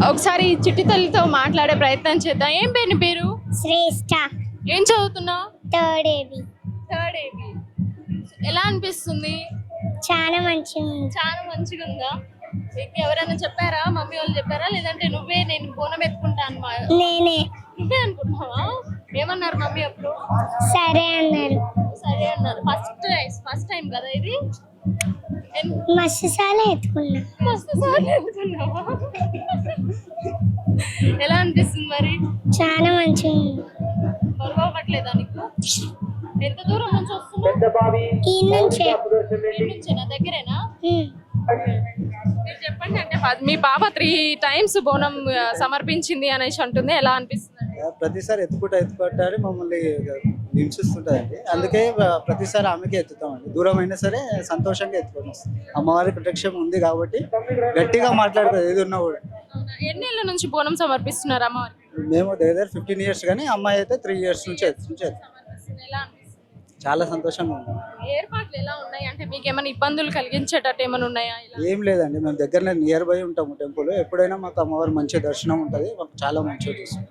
ఒకసారి చిట్టి తల్లితో మాట్లాడే ప్రయత్నం చేద్దాం. ఏం పేరు నీ పేరు? శ్రేష్ట. ఏం చదువుతున్నావు? Third A B. Third A B. ఎలా అనిపిస్తుంది? చాలా మంచిగా ఉంది. చాలా మంచిగా ఉందా? నీకు ఎవరైనా చెప్పారా? మమ్మీ వాళ్ళు చెప్పారా, లేదంటే నువ్వే నేను బోనం ఎత్తుకుంటాను నేనే. నువ్వే అనుకుంటున్నావా? ఏమన్నారు మమ్మీ అప్పుడు? సరే అన్నారు. సరే అన్నారు. ఫస్ట్ టైం కదా ఇది? మస్తు సార్లు ఎత్తుకున్నా. మస్తు సార్లు ఎత్తుకున్నావా? ఎలా అనిపిస్తుంది మరి? చాలా మంచిగా ఉంది. బరువు అవ్వట్లేదా నీకు? ఎంత దూరం నుంచి వస్తున్నావు? ఈ నుంచే. నుంచేనా? దగ్గరేనా? మీరు చెప్పండి. అంటే మీ పాప 3 times బోనం సమర్పించింది అనేసి అంటుంది. ఎలా అనిపిస్తుంది? ప్రతిసారి ఎత్తుకుంటారు మమ్మల్ని హింసిస్తుంటారండి. అందుకే ప్రతిసారి ఆమెకే ఎత్తుతామండి. దూరం అయినా సరే సంతోషంగా ఎత్తుకొని వస్తాం. అమ్మవారి ప్రత్యక్షం ఉంది కాబట్టి గట్టిగా మాట్లాడుతుంది ఏది ఉన్నా కూడా. ఎన్నేళ్ళ నుంచి బోనం సమర్పిస్తున్నారు అమ్మవారికి? మేము దగ్గర 15 years కానీ అమ్మాయి అయితే 3 years నుంచి ఎత్తుతుంది. ఎలా అనిపిస్తుంది? చాలా సంతోషంగా ఉంది. ఏర్పాట్లు ఎలా ఉన్నాయి? అంటే మీకు ఏమైనా ఇబ్బందులు కలిగించేటట్టు ఏమైనా ఉన్నాయా? ఏం లేదండి, మేము దగ్గరనే నియర్ బై ఉంటాము టెంపుల్. ఎప్పుడైనా మాకు అమ్మవారి మంచి దర్శనం ఉంటుంది, మాకు చాలా మంచిగా చూస్తుంది.